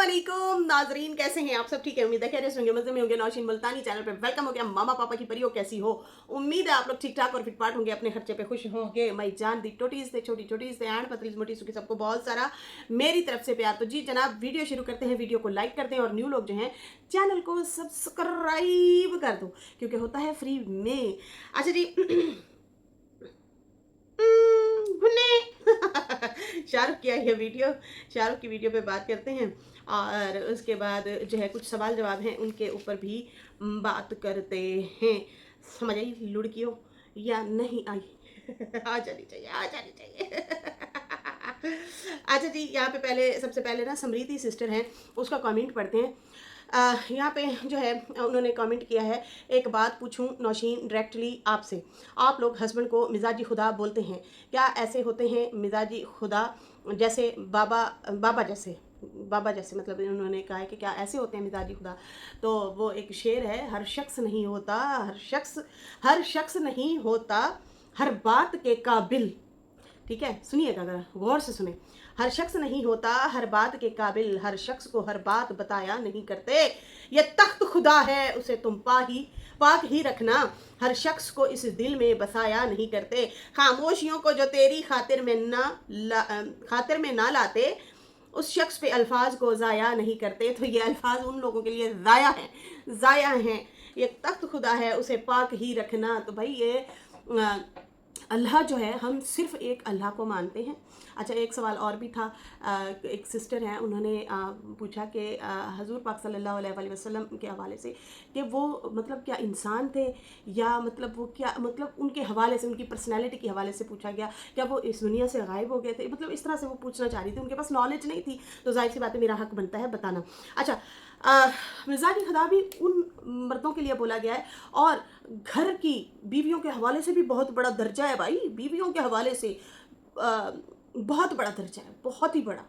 अस्सलामुअलैकुम नाजरीन, कैसे हैं आप सब? ठीक है, उम्मीद है खैरियत से होंगे, मजे में होंगे। नौशीन मुल्तानी चैनल पे वेलकम हो गया। मामा पापा की परियो कैसी हो? उम्मीद है आप लोग ठीक ठाक और फिटफाट होंगे, अपने खर्चे पे खुश होंगे। मई जान दी टोटीज से छोटी छोटी से एंड पतली मोटी सुखी सबको बहुत सारा मेरी तरफ से प्यार। तो जी जनाब, वीडियो शुरू करते हैं। वीडियो को लाइक करते हैं और न्यू लोग जो हैं चैनल को सब्सक्राइब कर दो, क्योंकि होता है फ्री में। अच्छा जी शाहरुख की ये वीडियो, शाहरुख की वीडियो पे बात करते हैं और उसके बाद जो है कुछ सवाल जवाब हैं उनके ऊपर भी बात करते हैं। समझ आई लुड़कियों या नहीं आई? आ जानी चाहिए, आ जानी चाहिए। अच्छा जी, यहाँ पे पहले सबसे पहले ना समरीति सिस्टर हैं, उसका कमेंट पढ़ते हैं। यहाँ पे जो है उन्होंने कमेंट किया है, एक बात पूछूं नौशीन डायरेक्टली आपसे, आप लोग हस्बैंड को मिजाजी खुदा बोलते हैं, क्या ऐसे होते हैं मिजाजी खुदा जैसे बाबा जैसे मतलब उन्होंने कहा है कि क्या ऐसे होते हैं मिजाजी खुदा? तो वो एक शेर है, हर शख्स नहीं होता, हर शख्स नहीं होता हर बात के काबिल। ठीक है, सुनिएगा अगर गौर से सुने। हर शख्स नहीं होता हर बात के काबिल, हर शख्स को हर बात बताया नहीं करते। ये तख्त खुदा है, उसे तुम पाक ही रखना, हर शख्स को इस दिल में बसाया नहीं करते। खामोशियों को जो तेरी खातिर में ना लाते, उस शख्स पे अल्फाज को ज़ाया नहीं करते। तो ये अल्फाज उन लोगों के लिए ज़ाया हैं। ये तख्त खुदा है, उसे पाक ही रखना। तो भाई ये अल्लाह जो है, हम सिर्फ एक अल्लाह को मानते हैं। अच्छा, एक सवाल और भी था। एक सिस्टर हैं, उन्होंने पूछा कि हजूर पाक सल्लल्लाहु अलैहि वसल्लम के हवाले से कि वो मतलब क्या इंसान थे या मतलब वो क्या, मतलब उनके हवाले से, उनकी पर्सनैलिटी के हवाले से पूछा गया, क्या वो इस दुनिया से गायब हो गए थे? मतलब इस तरह से वो पूछना चाह रही थी। उनके पास नॉलेज नहीं थी, तो जाहिर सी बात है मेरा हक बनता है बताना। अच्छा, मिजाजी खुदा भी उन मर्दों के लिए बोला गया है, और घर की बीवियों के हवाले से भी बहुत बड़ा दर्जा है भाई। बीवियों के हवाले से बहुत बड़ा दर्जा है, बहुत ही बड़ा।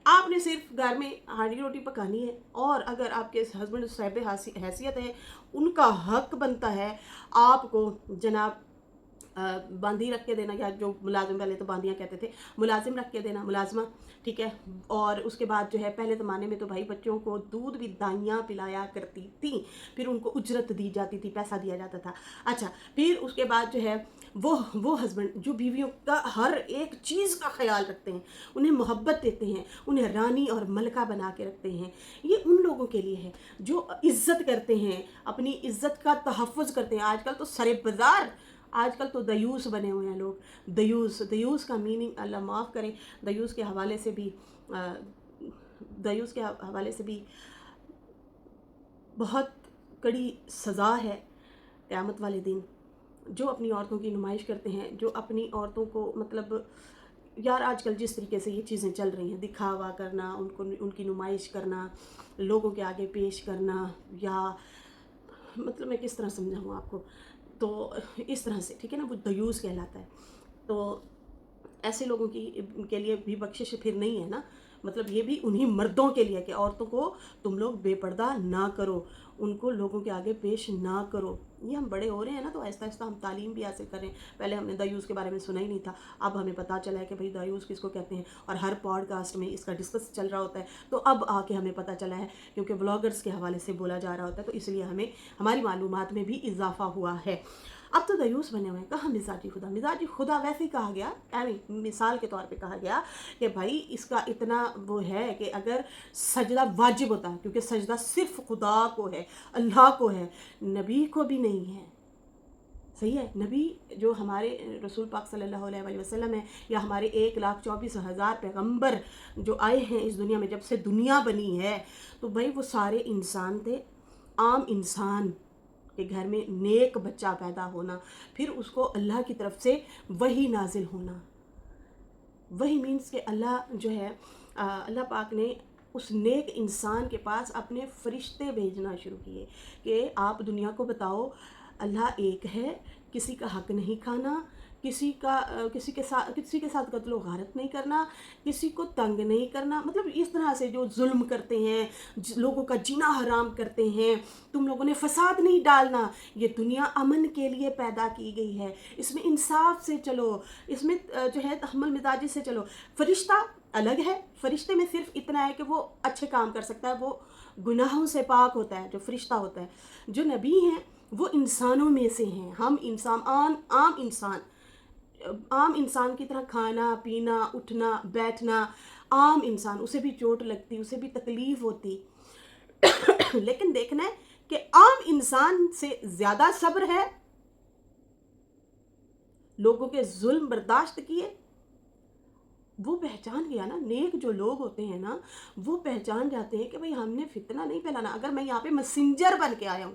आपने सिर्फ घर में हांडी रोटी पकानी है, और अगर आपके हस्बैंड साहिब हैसियत है, उनका हक बनता है आपको जनाब बांदी रख के देना, या जो मुलाजिम, पहले तो बांदियाँ कहते थे, मुलाजिम रख के देना, मुलाजमा। ठीक है, और उसके बाद जो है पहले ज़माने में तो भाई बच्चों को दूध भी दाइयाँ पिलाया करती थी, फिर उनको उजरत दी जाती थी, पैसा दिया जाता था। अच्छा, फिर उसके बाद जो है वो हस्बैंड जो बीवियों का हर एक चीज़ का ख्याल रखते हैं, उन्हें मोहब्बत देते हैं, उन्हें रानी और मलका बना के रखते हैं। ये उन लोगों के लिए है जो इज़्ज़त करते हैं, अपनी इज़्ज़त का तहफ़्फ़ुज़ करते हैं। आजकल तो सरे बाज़ार, आजकल तो दयूस बने हुए हैं लोग। दयूस का मीनिंग अल्लाह माफ़ करे, दयूस के हवाले से भी बहुत कड़ी सज़ा है क़यामत वाले दिन। जो अपनी औरतों की नुमाइश करते हैं, जो अपनी औरतों को मतलब यार आजकल जिस तरीके से ये चीज़ें चल रही हैं, दिखावा करना, उनकी नुमाइश करना, लोगों के आगे पेश करना, या मतलब मैं किस तरह समझाऊँ आपको, तो इस तरह से, ठीक है ना, वो दयूस कहलाता है। तो ऐसे लोगों के लिए भी बख्शिश फिर नहीं है ना, मतलब ये भी उन्हीं मर्दों के लिए कि औरतों को तुम लोग बेपर्दा ना करो, उनको लोगों के आगे पेश ना करो। ये हम बड़े हो रहे हैं ना, तो आहिस्ता आहिस्ता हम तालीम भी हासिल करें। पहले हमने दयूस के बारे में सुना ही नहीं था, अब हमें पता चला है कि भाई दयूस किसको कहते हैं, और हर पॉडकास्ट में इसका डिस्कस चल रहा होता है। तो अब आके हमें पता चला है, क्योंकि व्लॉगर्स के हवाले से बोला जा रहा होता है, तो इसलिए हमें हमारी मालूमात में भी इजाफा हुआ है। अब तो दयूस बने हुए हैं। कहाँ मिजाजी खुदा वैसे ही कहा गया, मिसाल के तौर पे कहा गया कि भाई इसका इतना वो है कि अगर सजदा वाजिब होता है, क्योंकि सजदा सिर्फ खुदा को है, अल्लाह को है, नबी को भी नहीं है। सही है, नबी जो हमारे रसूल पाक सल्लल्लाहु अलैहि वसल्लम है, या हमारे 1,24,000 पैगंबर जो आए हैं इस दुनिया में, जब से दुनिया बनी है, तो भाई वो सारे इंसान थे। आम इंसान के घर में नेक बच्चा पैदा होना, फिर उसको अल्लाह की तरफ से वही नाजिल होना। वही मीन्स कि अल्लाह जो है, अल्लाह पाक ने उस नेक इंसान के पास अपने फरिश्ते भेजना शुरू किए कि आप दुनिया को बताओ अल्लाह एक है, किसी का हक नहीं खाना, किसी के साथ कत्लो गारत नहीं करना, किसी को तंग नहीं करना। मतलब इस तरह से जो जुल्म करते हैं, लोगों का जीना हराम करते हैं, तुम लोगों ने फसाद नहीं डालना, ये दुनिया अमन के लिए पैदा की गई है, इसमें इंसाफ से चलो, इसमें जो है तहम्मुल मिजाजी से चलो। फरिश्ता الگ ہے. فرشتے میں صرف اتنا ہے کہ وہ اچھے کام کر سکتا ہے, وہ گناہوں سے پاک ہوتا ہے جو فرشتہ ہوتا ہے. جو نبی ہیں وہ انسانوں میں سے ہیں. ہم انسان عام انسان کی طرح کھانا پینا اٹھنا بیٹھنا, عام انسان, اسے بھی چوٹ لگتی, اسے بھی تکلیف ہوتی, لیکن دیکھنا ہے کہ عام انسان سے زیادہ صبر ہے, لوگوں کے ظلم برداشت کیے. وہ پہچان گیا نا, نیک جو لوگ ہوتے ہیں نا وہ پہچان جاتے ہیں کہ بھئی ہم نے فتنہ نہیں پھیلانا. اگر میں یہاں پہ مسنجر بن کے آیا ہوں,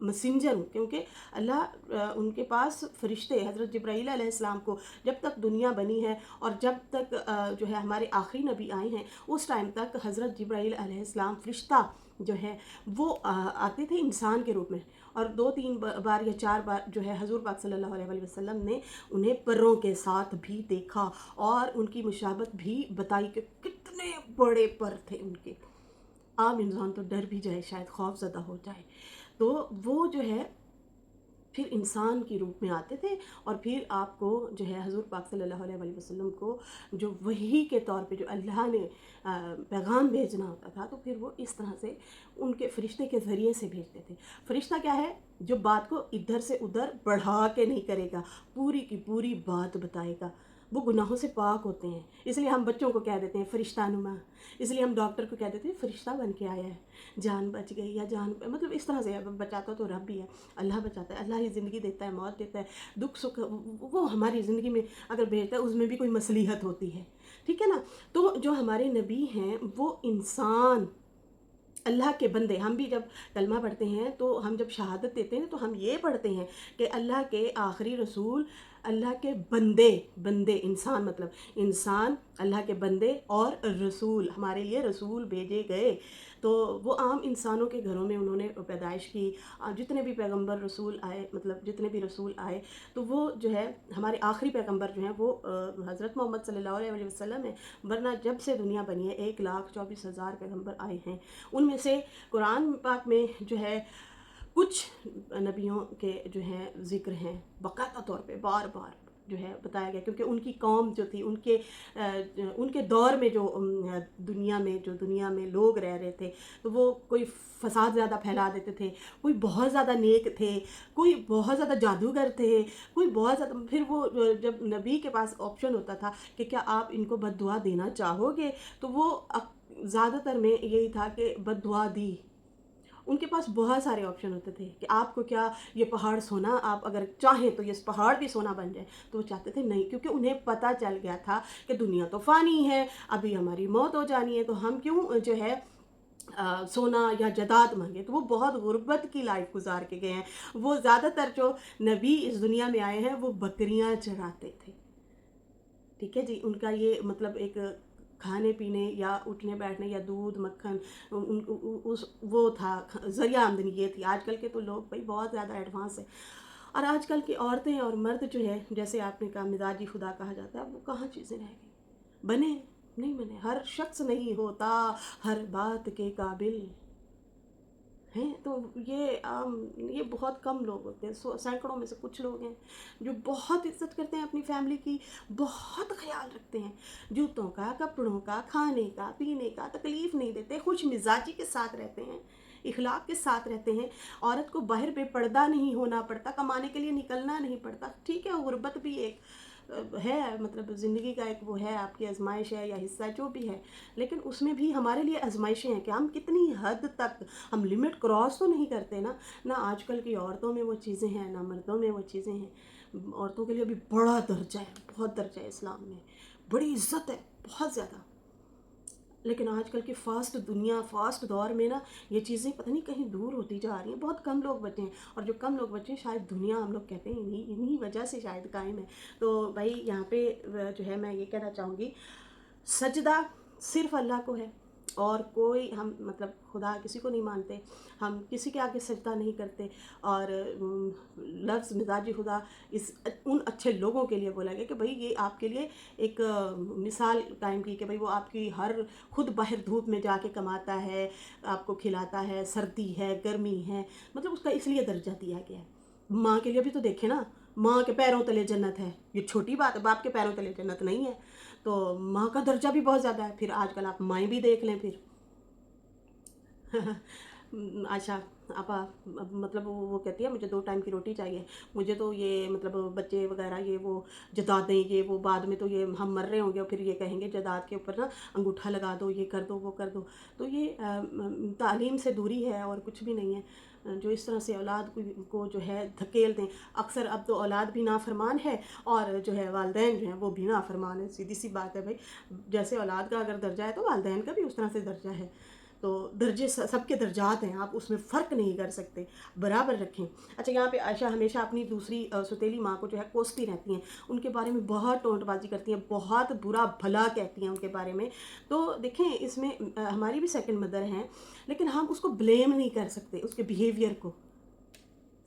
مسنجر ہوں, کیونکہ اللہ ان کے پاس فرشتے حضرت جبرائیل علیہ السلام کو جب تک دنیا بنی ہے اور جب تک جو ہے ہمارے آخری نبی آئے ہیں اس ٹائم تک حضرت جبرائیل علیہ السلام فرشتہ جو ہے وہ آتے تھے انسان کے روپ میں, اور 2-3 بار یا 4 بار جو ہے حضور پاک صلی اللہ علیہ وسلم نے انہیں پروں کے ساتھ بھی دیکھا اور ان کی مشابہت بھی بتائی کہ کتنے بڑے پر تھے ان کے. عام انسان تو ڈر بھی جائے, شاید خوف زدہ ہو جائے. تو وہ جو ہے پھر انسان کی روپ میں آتے تھے, اور پھر آپ کو جو ہے حضور پاک صلی اللہ علیہ وسلم کو جو وحی کے طور پہ جو اللہ نے پیغام بھیجنا ہوتا تھا, تو پھر وہ اس طرح سے ان کے فرشتے کے ذریعے سے بھیجتے تھے. فرشتہ کیا ہے؟ جو بات کو ادھر سے ادھر بڑھا کے نہیں کرے گا, پوری کی پوری بات بتائے گا. وہ گناہوں سے پاک ہوتے ہیں, اس لیے ہم بچوں کو کہہ دیتے ہیں فرشتہ نما, اس لیے ہم ڈاکٹر کو کہہ دیتے ہیں فرشتہ بن کے آیا ہے, جان بچ گئی یا جان, مطلب اس طرح سے. بچاتا تو رب بھی ہے, اللہ بچاتا ہے, اللہ ہی زندگی دیتا ہے, موت دیتا ہے, دکھ سکھ وہ ہماری زندگی میں اگر بھیجتا ہے اس میں بھی کوئی مصلحت ہوتی ہے, ٹھیک ہے نا. تو جو ہمارے نبی ہیں وہ انسان, اللہ کے بندے. ہم بھی جب کلمہ پڑھتے ہیں تو ہم جب شہادت دیتے ہیں تو ہم یہ پڑھتے ہیں کہ اللہ کے آخری رسول, اللہ کے بندے انسان, مطلب انسان اللہ کے بندے اور رسول, ہمارے لیے رسول بھیجے گئے. تو وہ عام انسانوں کے گھروں میں انہوں نے پیدائش کی. جتنے بھی پیغمبر رسول آئے, مطلب جتنے بھی رسول آئے, تو وہ جو ہے ہمارے آخری پیغمبر جو ہیں وہ حضرت محمد صلی اللہ علیہ وسلم ہیں. ورنہ جب سے دنیا بنی ہے 1,24,000 پیغمبر آئے ہیں. ان میں سے قرآن پاک میں جو ہے کچھ نبیوں کے جو ہیں ذکر ہیں باقاعدہ طور پہ بار بار جو ہے بتایا گیا, کیونکہ ان کی قوم جو تھی, ان کے دور میں جو دنیا میں لوگ رہ رہے تھے, تو وہ کوئی فساد زیادہ پھیلا دیتے تھے, کوئی بہت زیادہ نیک تھے, کوئی بہت زیادہ جادوگر تھے, کوئی بہت زیادہ. پھر وہ جب نبی کے پاس آپشن ہوتا تھا کہ کیا آپ ان کو بد دعا دینا چاہو گے, تو وہ زیادہ تر میں یہی تھا کہ بد دعا دی. ان کے پاس بہت سارے آپشن ہوتے تھے کہ آپ کو کیا یہ پہاڑ سونا, آپ اگر چاہیں تو یہ پہاڑ بھی سونا بن جائے, تو وہ چاہتے تھے نہیں, کیونکہ انہیں پتہ چل گیا تھا کہ دنیا تو فانی ہے, ابھی ہماری موت ہو جانی ہے, تو ہم کیوں جو ہے سونا یا جداد مانگے. تو وہ بہت غربت کی لائف گزار کے گئے ہیں. وہ زیادہ تر جو نبی اس دنیا میں آئے ہیں وہ بکریاں چراتے تھے, ٹھیک ہے جی. ان کا یہ مطلب ایک کھانے پینے یا اٹھنے بیٹھنے یا دودھ مکھن وہ تھا, ذریعہ آمدنی یہ تھی. آج کل کے تو لوگ بھائی بہت زیادہ ایڈوانس ہیں, اور آج کل کی عورتیں اور مرد جو ہے, جیسے آپ نے کہا مزاجی خدا کہا جاتا ہے, وہ کہاں چیزیں رہ گئی, بنے نہیں بنے. ہر شخص نہیں ہوتا ہر بات کے قابل ہیں. تو یہ بہت کم لوگ ہوتے ہیں, سینکڑوں میں سے کچھ لوگ ہیں جو بہت عزت کرتے ہیں اپنی فیملی کی, بہت خیال رکھتے ہیں, جوتوں کا, کپڑوں کا, کھانے کا, پینے کا, تکلیف نہیں دیتے, خوش مزاجی کے ساتھ رہتے ہیں, اخلاق کے ساتھ رہتے ہیں. عورت کو باہر بے پردہ نہیں ہونا پڑتا, کمانے کے لیے نکلنا نہیں پڑتا. ٹھیک ہے, غربت بھی ایک ہے, مطلب زندگی کا ایک وہ ہے, آپ کی آزمائش ہے یا حصہ جو بھی ہے, لیکن اس میں بھی ہمارے لیے آزمائشیں ہیں کہ ہم کتنی حد تک ہم لمٹ کراس تو نہیں کرتے نا. نہ آج کل کی عورتوں میں وہ چیزیں ہیں, نہ مردوں میں وہ چیزیں ہیں. عورتوں کے لیے بھی بڑا درجہ ہے, بہت درجہ ہے اسلام میں, بڑی عزت ہے, بہت زیادہ. لیکن آج کل کی فاسٹ دنیا, فاسٹ دور میں نا یہ چیزیں پتہ نہیں کہیں دور ہوتی جا رہی ہیں. بہت کم لوگ بچے ہیں, اور جو کم لوگ بچے ہیں شاید دنیا ہم لوگ کہتے ہیں انہی وجہ سے شاید قائم ہے. تو بھائی یہاں پہ جو ہے میں یہ کہنا چاہوں گی, سجدہ صرف اللہ کو ہے, اور کوئی ہم مطلب خدا کسی کو نہیں مانتے, ہم کسی کے آگے سجدہ نہیں کرتے. اور لفظ مزاجی خدا ان اچھے لوگوں کے لیے بولا گیا کہ بھئی یہ آپ کے لیے ایک مثال قائم کی کہ بھئی وہ آپ کی ہر خود باہر دھوپ میں جا کے کماتا ہے, آپ کو کھلاتا ہے, سردی ہے گرمی ہے, مطلب اس کا اس لیے درجہ دیا گیا ہے. ماں کے لیے بھی تو دیکھیں نا, ماں کے پیروں تلے جنت ہے, یہ چھوٹی بات ہے, باپ کے پیروں تلے جنت نہیں ہے. तो माँ का दर्जा भी बहुत ज़्यादा है। फिर आजकल आप माएँ भी देख लें फिर अच्छा आपा, मतलब वो कहती है मुझे 2 टाइम की रोटी चाहिए, मुझे तो ये मतलब बच्चे वगैरह ये वो जदाद दें, ये वो बाद में तो ये हम मर रहे होंगे और फिर ये कहेंगे जदाद के ऊपर ना अंगूठा लगा दो, ये कर दो, वो कर दो। तो ये तालीम से दूरी है और कुछ भी नहीं है। जो इस तरह से औलाद को जो है धकेल दें। अक्सर अब तो औलाद भी नाफरमान है और जो है वालिदैन जो हैं वो भी नाफरमान है। सीधी सी बात है भाई, जैसे औलाद का अगर दर्जा है तो वालिदैन का भी उस तरह से दर्जा है। तो दर्जे सबके दर्जात हैं, आप उसमें फ़र्क नहीं कर सकते, बराबर रखें। अच्छा, यहाँ पे आयशा हमेशा अपनी दूसरी सौतेली माँ को जो है कोसती रहती हैं, उनके बारे में बहुत टोंटबाजी करती हैं, बहुत बुरा भला कहती हैं उनके बारे में। तो देखें, इसमें हमारी भी सेकंड मदर हैं, लेकिन हम उसको ब्लेम नहीं कर सकते उसके बिहेवियर को।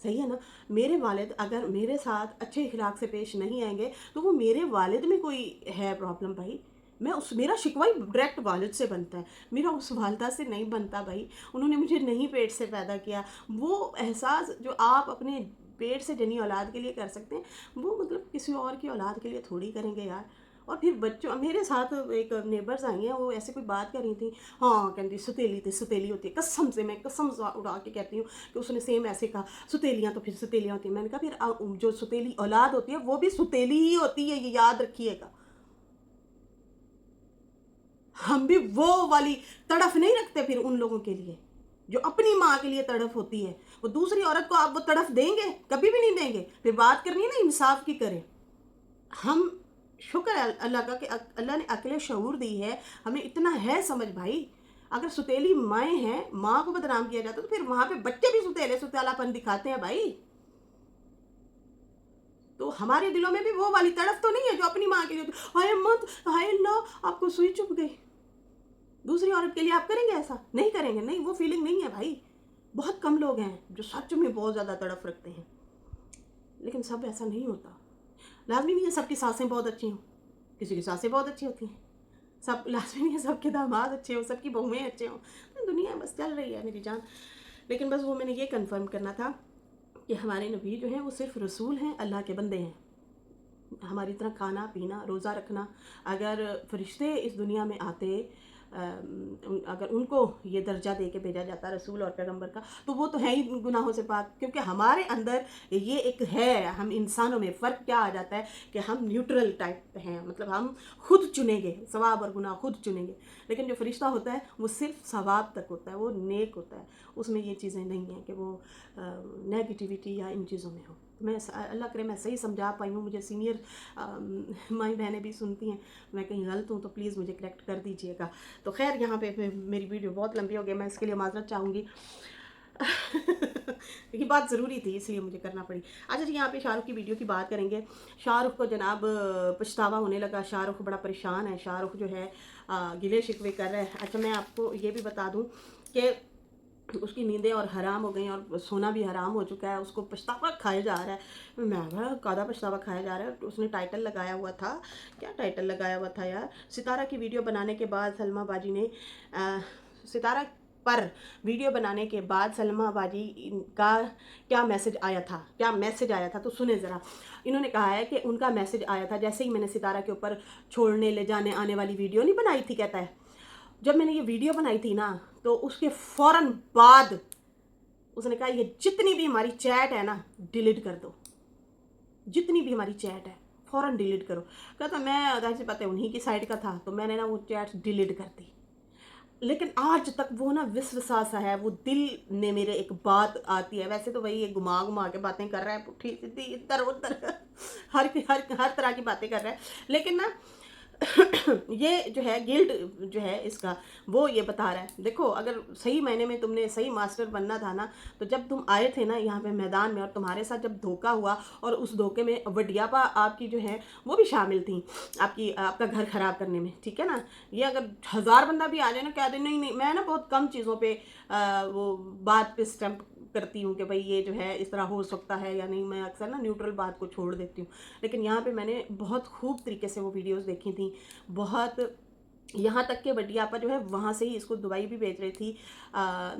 सही है ना? मेरे वालिद अगर मेरे साथ अच्छे इखलाक से पेश नहीं आएंगे तो वो मेरे वालिद में कोई है प्रॉब्लम भाई। मैं उस मेरा शिकवा ही डायरेक्ट वालिद से बनता है, मेरा उस वालदा से नहीं बनता भाई। उन्होंने मुझे नहीं पेट से पैदा किया। वो एहसास जो आप अपने पेट से जनी औलाद के लिए कर सकते हैं, वो मतलब किसी और की औलाद के लिए थोड़ी करेंगे यार। और फिर बच्चों, मेरे साथ एक नेबर्स आई हैं, वो ऐसे कोई बात कर रही थी, हाँ कहती सुतेली होती है। कसम से मैं कसम उड़ा के कहती हूँ कि उसने सेम ऐसे कहा, सुतेलियाँ तो फिर सुतेलियाँ होती हैं। मैंने कहा फिर जो सुतेली औलाद होती है वो भी सुतेली ही होती है, ये याद रखिएगा। हम भी वो वाली तड़फ नहीं रखते फिर उन लोगों के लिए जो अपनी माँ के लिए तड़फ होती है। वो दूसरी औरत को आप वो तड़फ देंगे? कभी भी नहीं देंगे। फिर बात करनी है ना इंसाफ की, करें। हम शुक्र है अल्लाह का कि अल्लाह ने अक्ल शऊर दी है, हमें इतना है समझ भाई। अगर सुतेली माएँ हैं, माँ को बदनाम किया जाता तो फिर वहाँ पे बच्चे भी सुतेलापन दिखाते हैं भाई। तो हमारे दिलों में भी वो वाली तड़फ तो नहीं है जो अपनी माँ के लिए, हाय मत, हाय अल्लाह आपको सुई चुभ गई। दूसरी औरत के लिए आप करेंगे ऐसा? नहीं करेंगे, नहीं, वो फीलिंग नहीं है भाई। बहुत कम लोग हैं जो सच में बहुत ज़्यादा तड़फ रखते हैं, लेकिन सब ऐसा नहीं होता। लाजमी नहीं है सबकी सासें बहुत अच्छी हों, किसी की सासें बहुत अच्छी होती हैं। सब लाजमी नहीं है सबके दामाद अच्छे हों, सबकी बहुएँ अच्छे हों। दुनिया बस चल रही है मेरी जान। लेकिन बस वो मैंने ये कन्फर्म करना था कि हमारे नबी जो हैं वो सिर्फ रसूल हैं, अल्लाह के बंदे हैं। हमारी तरह खाना पीना रोज़ा रखना, अगर फरिश्ते इस दुनिया में आते, अगर उनको ये दर्जा दे के भेजा जाता रसूल और पैगंबर का, तो वो तो है ही गुनाहों से पाक। क्योंकि हमारे अंदर ये एक है, हम इंसानों में फ़र्क क्या आ जाता है कि हम न्यूट्रल टाइप हैं, मतलब हम खुद चुनेंगे, सवाब और गुनाह खुद चुनेंगे। लेकिन जो फरिश्ता होता है वो सिर्फ सवाब तक होता है, वो नेक होता है, उसमें ये चीज़ें नहीं हैं कि वो नेगेटिविटी या इन चीज़ों में हो। मैं अल्लाह करे मैं सही समझा पाई हूँ। मुझे सीनियर माई बहनें भी सुनती हैं, मैं कहीं गलत हूँ तो प्लीज़ मुझे करेक्ट कर दीजिएगा। तो खैर, यहाँ पे मेरी वीडियो बहुत लंबी हो गई, मैं इसके लिए माजरत चाहूँगी। ये बात ज़रूरी थी इसलिए मुझे करना पड़ी। अच्छा जी, यहाँ पे शाहरुख की वीडियो की बात करेंगे। शाहरुख को जनाब पछतावा होने लगा, शाहरुख बड़ा परेशान है, शाहरुख जो है गिले शिकवे कर रहा है। अच्छा, मैं आपको ये भी बता दूँ कि उसकी नींदें और हराम हो गई और सोना भी हराम हो चुका है, उसको पछतावा खाया जा रहा है। मैं कहा कादा पछतावा खाया जा रहा है। उसने टाइटल लगाया हुआ था, क्या टाइटल लगाया हुआ था यार, सितारा की वीडियो बनाने के बाद सलमा बाजी ने सितारा पर वीडियो बनाने के बाद सलमा बाजी का क्या मैसेज आया था, क्या मैसेज आया था, तो सुने ज़रा। इन्होंने कहा है कि उनका मैसेज आया था जैसे ही मैंने सितारा के ऊपर छोड़ने ले जाने आने वाली वीडियो नहीं बनाई थी, कहता है जब मैंने ये वीडियो बनाई थी ना, तो उसके फ़ौरन बाद उसने कहा ये जितनी भी हमारी चैट है ना डिलीट कर दो, जितनी भी हमारी चैट है फ़ौरन डिलीट करो। कहता मैं जाहिर सी बात है उन्हीं की साइड का था, तो मैंने ना वो चैट डिलीट कर दी। लेकिन आज तक वो ना विश्वास सा है, वो दिल में मेरे एक बात आती है। वैसे तो वही ये घुमा घुमा के बातें कर रहा है, पुट्ठी सीधी इधर उधर हर हर तरह की बातें कर रहा है, लेकिन ना ये जो है गिल्ट जो है इसका, वो ये बता रहा है देखो अगर सही मायने में तुमने सही मास्टर बनना था ना, तो जब तुम आए थे ना यहाँ पे मैदान में और तुम्हारे साथ जब धोखा हुआ और उस धोखे में वडियापा आपकी जो है वो भी शामिल थी, आपका घर ख़राब करने में, ठीक है ना। ये अगर 1000 बंदा भी आ जाए ना, कह दे नहीं नहीं, मैं ना बहुत कम चीज़ों पे वो बात पे स्टैम्प करती हूँ कि भाई ये जो है इस तरह हो सकता है या नहीं, मैं अक्सर ना न्यूट्रल बात को छोड़ देती हूँ। लेकिन यहाँ पे मैंने बहुत खूब तरीके से वो वीडियोस देखी थी, बहुत यहाँ तक कि बड्डी आपा जो है वहाँ से ही इसको दुबई भी भेज रही थी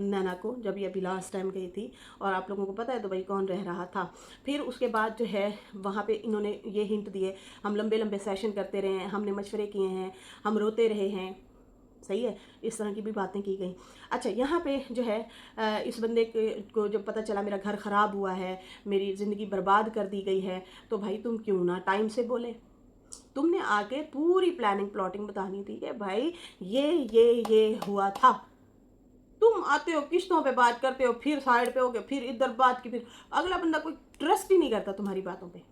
नैना को, जब ये अभी लास्ट टाइम गई थी। और आप लोगों को पता है दुबई कौन रह रहा था। फिर उसके बाद जो है वहाँ पे इन्होंने ये हिंट दिए, हम लंबे लंबे सेशन करते रहे हैं, हमने मशवरे किए हैं, हम रोते रहे हैं, सही है, इस तरह की भी बातें की गई। अच्छा, यहाँ पे जो है इस बंदे को जब पता चला मेरा घर ख़राब हुआ है, मेरी ज़िंदगी बर्बाद कर दी गई है, तो भाई तुम क्यों ना टाइम से बोले। तुमने आके पूरी प्लानिंग प्लॉटिंग बतानी थी कि भाई ये हुआ था। तुम आते हो किश्तों पे बात करते हो, फिर साइड पे हो गए, फिर इधर बात की, फिर अगला बंदा कोई ट्रस्ट ही नहीं करता तुम्हारी बातों पे।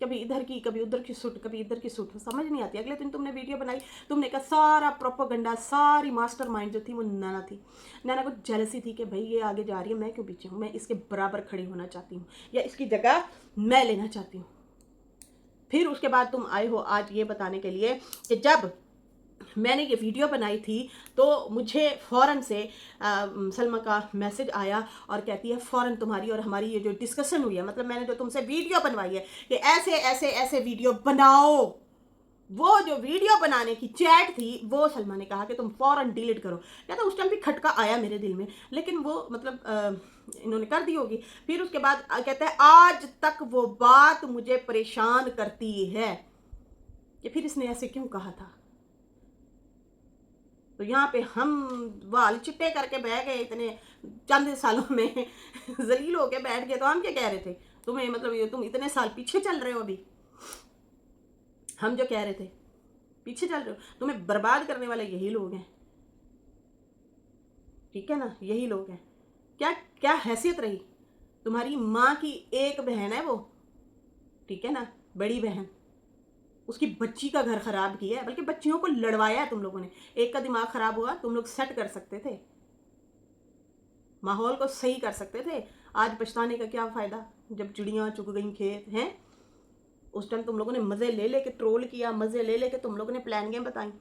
कभी इधर की, कभी उधर की सुट, कभी इधर की सुट, समझ नहीं आती। अगले दिन तुमने वीडियो बनाई, तुमने कहा सारा प्रोपोगंडा, सारी मास्टरमाइंड जो थी वो नैना थी। नैना को जेलसी थी कि भाई ये आगे जा रही है, मैं क्यों पीछे हूँ, मैं इसके बराबर खड़ी होना चाहती हूँ, या इसकी जगह मैं लेना चाहती हूँ। फिर उसके बाद तुम आए हो आज ये बताने के लिए कि जब मैंने ये वीडियो बनाई थी तो मुझे फ़ौरन से सलमा का मैसेज आया और कहती है फ़ौरन तुम्हारी और हमारी ये जो डिस्कशन हुई है, मतलब मैंने जो तुमसे वीडियो बनवाई है कि ऐसे ऐसे ऐसे वीडियो बनाओ, वो जो वीडियो बनाने की चैट थी वो सलमा ने कहा कि तुम फ़ौरन डिलीट करो। कहता उस टाइम भी खटका आया मेरे दिल में, लेकिन वो मतलब इन्होंने कर दी होगी। फिर उसके बाद कहता है आज तक वो बात मुझे परेशान करती है कि फिर इसने ऐसे क्यों कहा था। तो यहाँ पे हम वाल चिट्टे करके बह गए, इतने चंद सालों में जलील होके बैठ गए। तो हम क्या कह रहे थे तुम्हें, मतलब ये तुम इतने साल पीछे चल रहे हो, अभी हम जो कह रहे थे पीछे चल रहे हो। तुम्हें बर्बाद करने वाले यही लोग हैं, ठीक है ना, यही लोग हैं। क्या क्या हैसियत रही तुम्हारी माँ की, एक बहन है वो, ठीक है ना, बड़ी बहन, उसकी बच्ची का घर खराब किया है, बल्कि बच्चियों को लड़वाया है तुम लोगों ने। एक का दिमाग खराब हुआ, तुम लोग सेट कर सकते थे, माहौल को सही कर सकते थे। आज पछताने का क्या फ़ायदा, जब चिड़ियाँ चुग गई खेत हैं। उस टाइम तुम लोगों ने मज़े ले लेके ट्रोल किया, मज़े ले लेके तुम लोगों ने प्लान गेम बताई।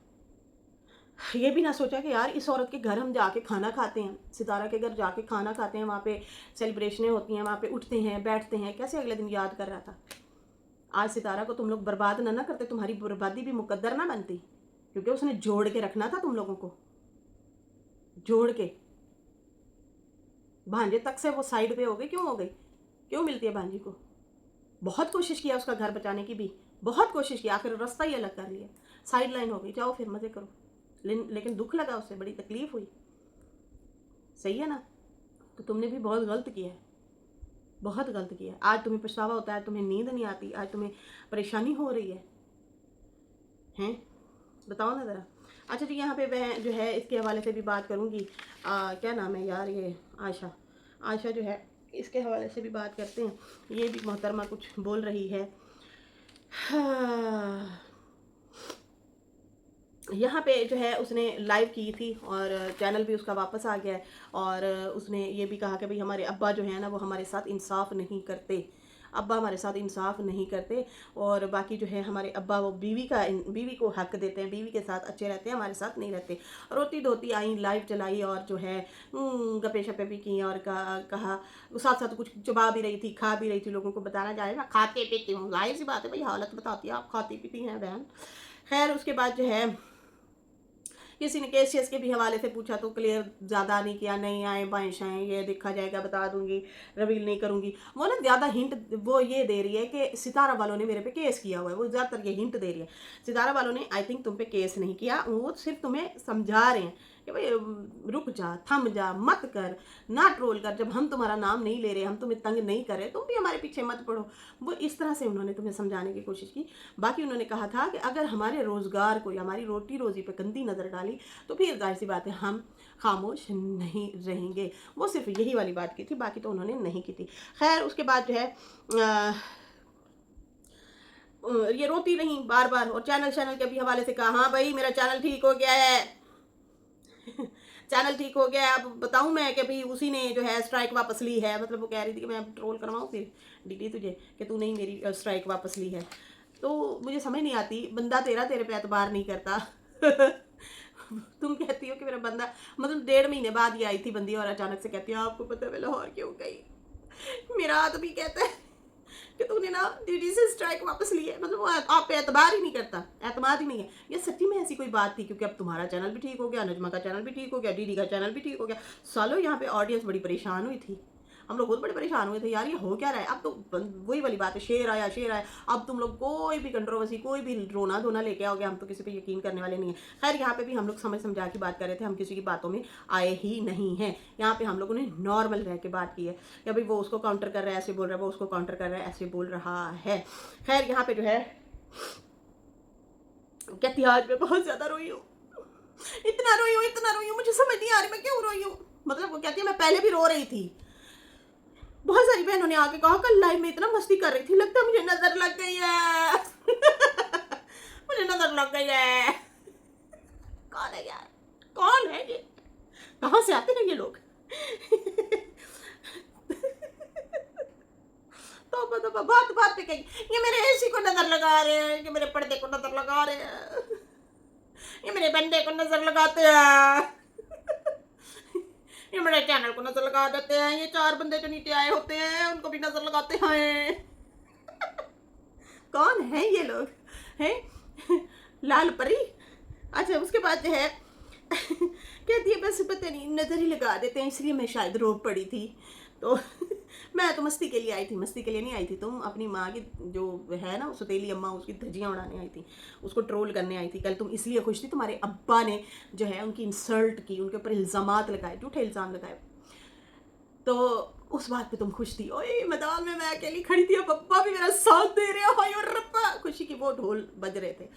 ये भी ना सोचा कि यार इस औरत के घर हम जाके खाना खाते हैं, सितारा के घर जाके खाना खाते हैं, वहाँ पे सेलिब्रेशनें होती हैं, वहाँ पे उठते हैं बैठते हैं, कैसे अगले दिन याद कर रहा था। आज सितारा को तुम लोग बर्बाद ना करते, तुम्हारी बर्बादी भी मुकद्दर ना बनती, क्योंकि उसने जोड़ के रखना था तुम लोगों को, जोड़ के। भांजे तक से वो साइड पे हो गई, क्यों हो गई, क्यों मिलती है भांजी को। बहुत कोशिश किया उसका घर बचाने की भी, बहुत कोशिश की, आखिर रास्ता ही अलग कर लिया, साइड लाइन हो गई, जाओ फिर मज़े करो। लेकिन दुख लगा, उससे बड़ी तकलीफ हुई, सही है ना। तो तुमने भी बहुत गलत किया है, बहुत गलत किया है। आज तुम्हें पछतावा होता है, तुम्हें नींद नहीं आती, आज तुम्हें परेशानी हो रही है, हैं, बताओ ना ज़रा। अच्छा जी, यहाँ पे मैं जो है इसके हवाले से भी बात करूँगी। क्या नाम है यार, ये आशा, आशा जो है इसके हवाले से भी बात करते हैं। ये भी मोहतरमा कुछ बोल रही है। यहाँ पे जो है उसने लाइव की थी और चैनल भी उसका वापस आ गया है। और उसने ये भी कहा कि भाई हमारे अब्बा जो है ना वो हमारे साथ इंसाफ नहीं करते, अब्बा हमारे साथ इंसाफ नहीं करते। और बाकी जो है हमारे अब्बा वो बीवी को हक देते हैं, बीवी के साथ अच्छे रहते हैं, हमारे साथ नहीं रहते। रोती धोती आई, लाइव चलाई और जो है गपे शपे भी की और कहा साथ साथ कुछ चबा भी रही थी, खा भी रही थी, लोगों को बताना जाएगा खाते पीती हूँ। जाहिर सी बात है भाई, हालत बताती है आप खाती पीती हैं बहन। खैर उसके बाद जो है किसी ने केस के भी हवाले से पूछा तो क्लियर ज़्यादा नहीं किया, नहीं आए बाएँ शाएँ, ये देखा जाएगा, बता दूंगी, रिवील नहीं करूंगी। वो ना ज़्यादा हिंट वो ये दे रही है कि सितारा वालों ने मेरे पे केस किया हुआ है, वो ज़्यादातर ये हिंट दे रही है। सितारा वालों ने आई थिंक तुम पे केस नहीं किया, वो सिर्फ तुम्हें समझा रहे हैं कि भाई रुक जा, थम जा, मत कर, ना ट्रोल कर, जब हम तुम्हारा नाम नहीं ले रहे, हम तुम्हें तंग नहीं कर रहे, तुम भी हमारे पीछे मत पड़ो। वो इस तरह से उन्होंने तुम्हें समझाने की कोशिश की। बाकी उन्होंने कहा था कि अगर हमारे रोज़गार को या हमारी रोटी रोज़ी पे गंदी नज़र डाली तो फिर जाहिर सी बात है हम खामोश नहीं रहेंगे। वो सिर्फ यही वाली बात की थी, बाकी तो उन्होंने नहीं की थी। खैर उसके बाद जो है ये रोती रही बार बार और चैनल के भी हवाले से कहा हाँ भाई मेरा चैनल ठीक हो गया है चैनल ठीक हो गया है। अब बताऊं मैं कि भाई उसी ने जो है स्ट्राइक वापस ली है, मतलब वो कह रही थी कि मैं अब ट्रोल करवाऊँ फिर डीडी तुझे कि तू नहीं मेरी स्ट्राइक वापस ली है। तो मुझे समझ नहीं आती, बंदा तेरे पे एतबार नहीं करता तुम कहती हो कि मेरा बंदा, मतलब 1.5 महीने बाद ही आई थी बंदी और अचानक से कहती है आपको पता है मैं लाहौर क्यों गई। मेरा आदमी कहता है کہ तूने ना दीदी से स्ट्राइक वापस ली है, मतलब वो आप पे एतबार ही नहीं करता, एतमाद ही नहीं है। ये सच्ची में ऐसी कोई बात थी, क्योंकि अब तुम्हारा चैनल भी ठीक हो गया, नजमा का चैनल भी ठीक हो गया, दीदी का चैनल भी ठीक हो गया। सालों यहाँ पे ऑडियंस बड़ी परेशान हुई थी, हम लोग खुद बड़े परेशान हुए थे यार, ये हो क्या रहा है। अब तो वही वाली बात है, शेर आया शेर आया। अब तुम लोग कोई भी कंट्रोवर्सी, कोई भी रोना धोना लेके आओगे, हम तो किसी पे यकीन करने वाले नहीं है। खैर यहाँ पे भी हम लोग समझ समझा की बात कर रहे थे, हम किसी की बातों में आए ही नहीं हैं। यहाँ पे हम लोगों ने नॉर्मल रह के बात की है, या भाई वो उसको काउंटर कर रहा है ऐसे बोल रहा है, वो उसको काउंटर कर रहा है ऐसे बोल रहा है। खैर यहाँ पे जो है कहती है आज मैं बहुत ज्यादा रोई हूँ, इतना रोई हूँ, मुझे समझ नहीं आ रही मैं क्यों रोई हूँ। मतलब वो कहती है मैं पहले भी रो रही थी। बहुत सारी बहनों ने आके कहा कल लाइव में इतना मस्ती कर रही थी, लगता है मुझे नजर लग गई है मुझे नजर लग गई है। कौन है यार, कौन है ये, कहाँ से आते हैं ये लोग तो बात बात पे कहेंगे ये मेरे एसी को नजर लगा रहे हैं, ये मेरे पर्दे को नजर लगा रहे हैं, ये मेरे बंदे को नजर लगाते हैं ये मेरे चैनल को नजर लगा देते हैं, ये 4 बंदे जो नीचे आए होते हैं उनको भी नजर लगाते हैं कौन है ये लोग हैं लाल परी। अच्छा उसके बाद जो है कहती है बस पता नहीं नजर ही लगा देते हैं, इसलिए मैं शायद रो पड़ी थी। तो मैं तो मस्ती के लिए आई थी, मस्ती के लिए नहीं आई थी। तुम अपनी माँ की जो है ना सौतेली अम्मा, उसकी धज्जियाँ उड़ाने आई थी, उसको ट्रोल करने आई थी। कल तुम इसलिए खुश थी, तुम्हारे अब्बा ने जो है उनकी इंसल्ट की, उनके ऊपर इल्ज़ामात लगाए, झूठे इल्ज़ाम लगाए, तो उस बात पे तुम खुश थी। ओए मैदान में मैं अकेली खड़ी थी, अब अब्बा भी मेरा साथ दे रहे हो, हाय और रब्बा, खुशी की वो ढोल बज रहे थे,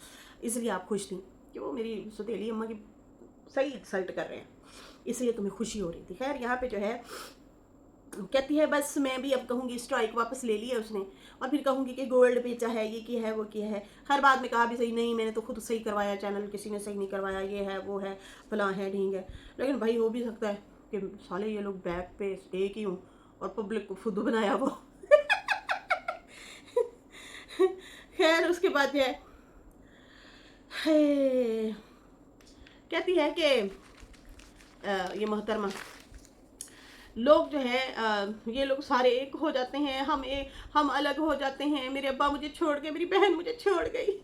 इसलिए आप खुश थी कि वो मेरी सौतेली अम्मा की सही इंसल्ट कर रहे हैं, इसलिए तुम्हें खुशी हो रही थी। खैर यहाँ पे जो है कहती है बस मैं भी अब कहूँगी स्ट्राइक वापस ले लिया उसने, और फिर कहूँगी कि गोल्ड बेचा है, ये किया है वो किया है। हर बात में कहा भी सही नहीं, मैंने तो खुद सही करवाया चैनल, किसी ने सही नहीं करवाया, ये है वो है फलां है ढींग है। लेकिन भाई हो भी सकता है कि साले ये लोग बैक पे एक ही हूँ और पब्लिक को फुद्दू बनाया वो खैर उसके बाद जो है कहती है कि ये मोहतरमा लोग जो है ये लोग सारे एक हो जाते हैं, हम अलग हो जाते हैं, मेरे अब्बा मुझे छोड़ गए, मेरी बहन मुझे छोड़ गई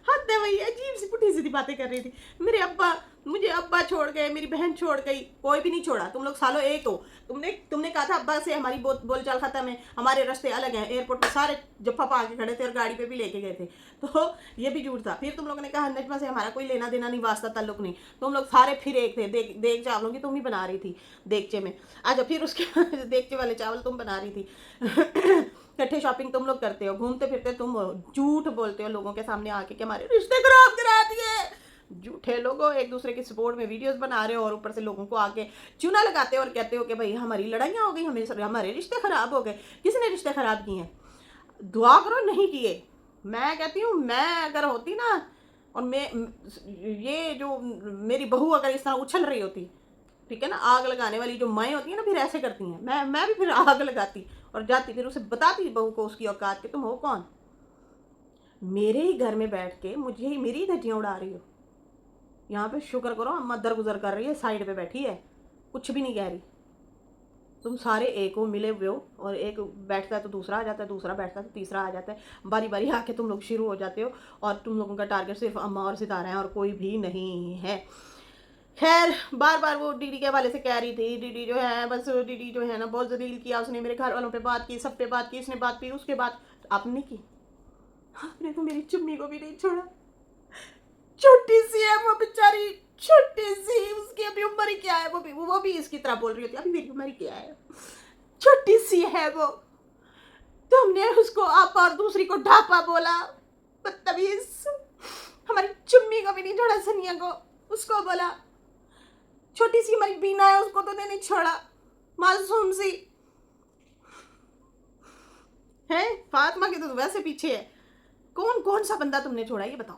हद है, वही अजीब सी पुठी सीधी बातें कर रही थी। मेरे अब्बा छोड़ गए, मेरी बहन छोड़ गई, कोई भी नहीं छोड़ा, तुम लोग सालों एक हो। तुमने कहा था अब्बा से हमारी बोलचाल खत्म है, हमारे रास्ते अलग हैं, एयरपोर्ट पर सारे जप्पा पा के खड़े थे और गाड़ी पे भी लेके गए थे, तो ये भी झूठ था। फिर तुम लोगों ने कहा नजमा से हमारा कोई लेना देना नहीं, वास्ता ताल्लुक नहीं, तुम लोग सारे फिर एक थे। देख चावलों की तुम ही बना रही थी देगचे में। अच्छा फिर उसके बाद देगचे वाले चावल तुम बना रही थी इकट्ठे शॉपिंग तुम लोग करते हो, घूमते फिरते तुम झूठ बोलते हो लोगों के सामने आके कि हमारे रिश्ते खराब करा दिए। झूठे लोगों एक दूसरे के सपोर्ट में वीडियोस बना रहे हो और ऊपर से लोगों को आके चूना लगाते हो और कहते हो कि भाई हमारी लड़ाइयाँ हो गई, हमारे रिश्ते खराब हो गए। किसने रिश्ते खराब किए हैं? दुआ करो नहीं किए। मैं कहती हूँ मैं अगर होती ना, और मैं ये जो मेरी बहू अगर इस तरह उछल रही होती, ठीक है ना, आग लगाने वाली जो माएँ होती हैं ना, फिर ऐसे करती हैं, मैं भी फिर आग लगाती और जाती, फिर उसे बताती बहू को उसकी औकात कि तुम हो कौन, मेरे ही घर में बैठ के मुझे ही मेरी धज्जियाँ उड़ा रही हो। यहाँ पे शुक्र करो अम्मा दरगुजर कर रही है, साइड पे बैठी है, कुछ भी नहीं कह रही। तुम सारे एक हो, मिले हुए हो, और एक बैठता है तो दूसरा आ जाता है, दूसरा बैठता है तो तीसरा आ जाता है, बारी बारी आके तुम लोग शुरू हो जाते हो, और तुम लोगों का टारगेट सिर्फ अम्मा और सितारा है और कोई भी नहीं है। खैर बार बार वो दीदी के हवाले से कह रही थी, दीदी जो है बस दीदी जो है ना बहुत जलील किया उसने, मेरे घर वालों पे बात की, सब पे बात की, इसने बात की, उसके बाद आपने की, आपने तो मेरी चुम्मी को भी नहीं छोड़ा। छोटी सी है वो बेचारी, छोटी सी, उसकी अभी उम्र ही क्या है, वो भी इसकी तरह बोल रही होती, अभी मेरी उम्र क्या है, छोटी सी है वो। तुमने उसको आप और दूसरी को ढापा बोला, बदतमीज। हमारी चुम्मी को भी नहीं छोड़ा, सनिया को, उसको बोला छोटी सी हमारी बीना है, उसको तो नहीं छोड़ा, मासूम सी है। फातिमा की तो वैसे पीछे है। कौन सा बंदा तुमने छोड़ा ये बताओ?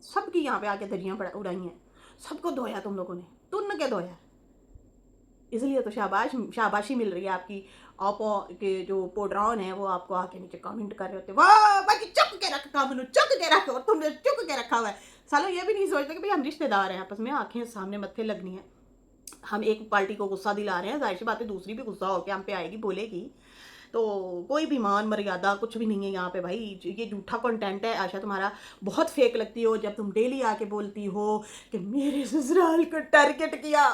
सबकी यहाँ पे आके दरियाँ उड़ाई हैं, सबको धोया तुम लोगों ने, तुमने क्या धोया? इसलिए तो शाबाशी मिल रही है आपकी। आपो के जो पोड्राउन है वो आपको आके नीचे कमेंट कर रहे होते, वाह बाकी चुप के रखा, चुप के रखो, और तुमने चुप के रखा हुआ है। सालों ये भी नहीं सोचते कि भाई हम रिश्तेदार हैं आपस में, आंखें सामने मत्थे लगनी है, हम एक पार्टी को गुस्सा दिला रहे हैं, जाहिर सी बात है दूसरी भी गुस्सा होकर हम पे आएगी, बोलेगी। تو کوई भी मान मर्यादा कुछ भी नहीं है यहाँ पे भाई। ये झूठा कंटेंट है। आशा तुम्हारा बहुत फेक लगती हो जब तुम डेली आके बोलती हो कि मेरे ससुराल को टारगेट किया,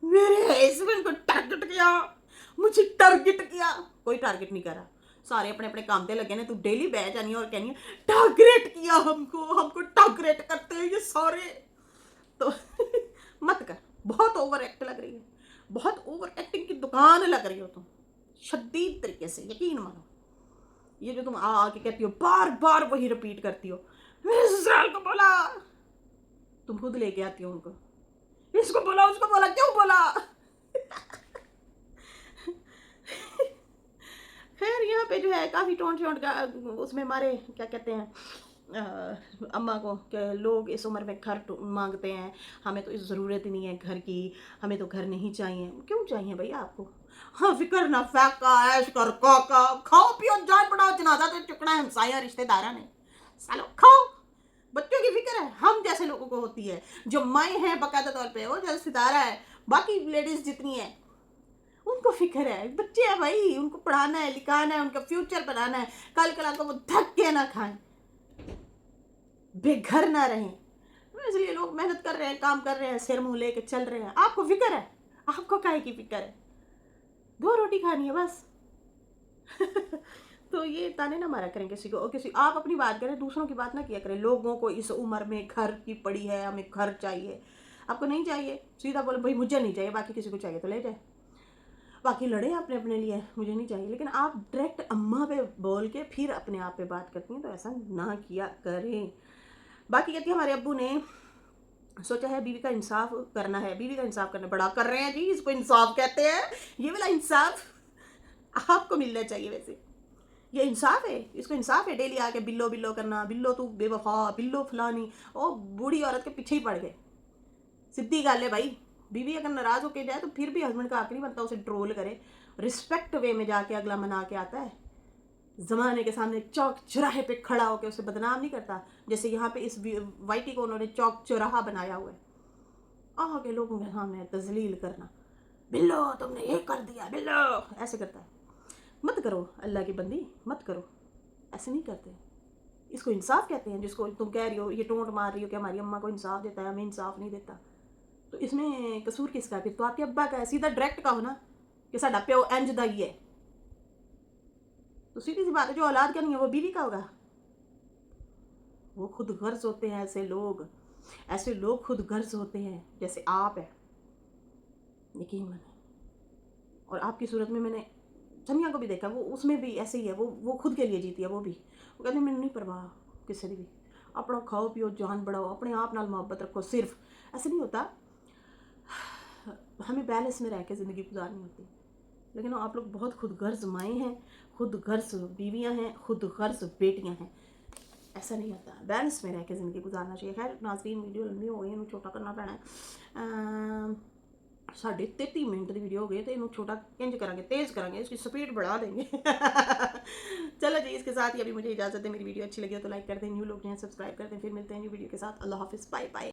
मेरे हस्बैंड को टारगेट किया, मुझे टारगेट किया। कोई टारगेट नहीं करा, सारे अपने अपने काम पे लगे ने। तू डेली बैठ जानी है और कहनी है टारगेट किया हमको, हमको टारगेट करते हैं ये सारे। तो मत कर, बहुत ओवर एक्ट लग रही है, बहुत ओवर एक्टिंग की दुकान लग रही हो तुम, शदीद तरीके से, यकीन मानो। ये जो तुम आके कहती हो, बार बार वही रिपीट करती हो, मेरे ससुराल को बोला, तुम खुद लेके आती हो उनको, इसको बोला उसको बोला, क्यों बोला? खैर यहाँ पे जो है काफ़ी टोंट शोंट का उसमें मारे, क्या कहते हैं, अम्मा को कि लोग इस उम्र में घर मांगते हैं, हमें तो इस ज़रूरत ही नहीं है घर की, हमें तो घर नहीं चाहिए। क्यों चाहिए भैया आपको? हाँ, फिक्र ना फैका ऐश कर काका, खाओ पियो जान बढ़ाओ, जनाजा तो चुकना है हमसाया रिश्तेदारा ने, सालो खाओ। बच्चों की फिक्र है हम जैसे लोगों को होती है, जो माएँ हैं बाकायदा तौर पे, वो जैसे सितारा है, बाकी लेडीज़ जितनी है उनको फिक्र है, बच्चे हैं भाई, उनको पढ़ाना है, लिखाना है, उनका फ्यूचर बनाना है, कल कल को वो धक्के ना खाएं, बेघर ना रहें। तो इसलिए लोग मेहनत कर रहे हैं, काम कर रहे हैं, सिर मुंह लेके चल रहे हैं। आपको फिक्र है? आपको काहे की फिक्र है? 2 रोटी खानी है बस। तो ये ताने ना मारा करें किसी को, और किसी आप अपनी बात करें, दूसरों की बात ना किया करें। लोगों को इस उम्र में घर की पड़ी है, हमें घर चाहिए, आपको नहीं चाहिए सीधा बोलो भाई मुझे नहीं चाहिए, बाकी किसी को चाहिए तो ले जाए, बाकी लड़े अपने अपने लिए, मुझे नहीं चाहिए। लेकिन आप डायरेक्ट अम्मा पे बोल के फिर अपने आप पे बात करती हैं, तो ऐसा ना किया करें। बाकी कहती है हमारे अब्बू ने सोचा है बीवी का इंसाफ करना है, बीवी का इंसाफ करना बड़ा कर रहे हैं जी, इसको इंसाफ कहते हैं। ये वाला इंसाफ आपको मिलना चाहिए। वैसे ये इंसाफ है, इसको इंसाफ है डेली आके बिल्लो बिल्लो करना, बिल्लो तू बेवफा, बिल्लो फलानी। ओ बूढ़ी औरत के पीछे ही पड़ गए। सीधी गल है भाई, बीवी अगर नाराज़ होके जाए तो फिर भी हस्बैंड का आखिरी बनता उसे ट्रोल करे, रिस्पेक्ट वे में जाके अगला मना के आता है, ज़माने के सामने चौक चौराहे पे खड़ा होकर उसे बदनाम नहीं करता, जैसे यहाँ पे इस वाइटी को उन्होंने चौक चौराहा बनाया हुआ है, आगे लोगों के सामने तजलील करना, बिल्लो तुमने ये कर दिया, बिल्लो ऐसे करता है। मत करो अल्लाह की बंदी, मत करो, ऐसे नहीं करते। इसको इंसाफ कहते हैं, जिसको तुम कह रही हो, ये टोंट मार रही हो कि हमारी अम्मा को इंसाफ देता है, हमें इंसाफ नहीं देता, तो इसमें कसूर किसका? फिर तो आपके अब्बा का है, सीधा डायरेक्ट कहो ना कि साडा प्यो इंज दा ही है। तो सीधी सी बात है, जो औलाद का नहीं है वो बीवी का होगा। वो खुद गर्ज होते हैं ऐसे लोग, ऐसे लोग खुद गर्ज होते हैं जैसे आप है, यकीन माने। और आपकी सूरत में मैंने सनिया को भी देखा, वो उसमें भी ऐसे ही है, वो खुद के लिए जीती है। वो कहती है मैंने नहीं परवाह किसी की भी, अपना खाओ पियो जान बढ़ाओ, अपने आप नाल मोहब्बत रखो। सिर्फ ऐसे नहीं होता, हमें बैलेंस में रह के ज़िंदगी गुजारनी होती। लेकिन आप लोग बहुत खुद गर्ज माएँ हैं, खुद गर्ज बीवियाँ हैं, खुद गर्ज बेटियाँ हैं। ऐसा नहीं होता, बैलेंस में रह के ज़िंदगी गुजारना चाहिए। खैर नाज़रीन, वीडियो लंबी हो गई, इन्हों छोटा करना पैना है। 33 मिनट की वीडियो हो गई, तो इन्हों छोटा इंज करांगे, तेज़ करांगे, इसकी स्पीड बढ़ा देंगे। चलो जी, इसके साथ ही अभी मुझे इजाज़त है। मेरी वीडियो अच्छी लगी हो तो लाइक कर दें, न्यू लोग जो हैं सब्सक्राइब कर दें। फिर मिलते हैं न्यू वीडियो के साथ। अल्लाह हाफिज़, बाय बाय।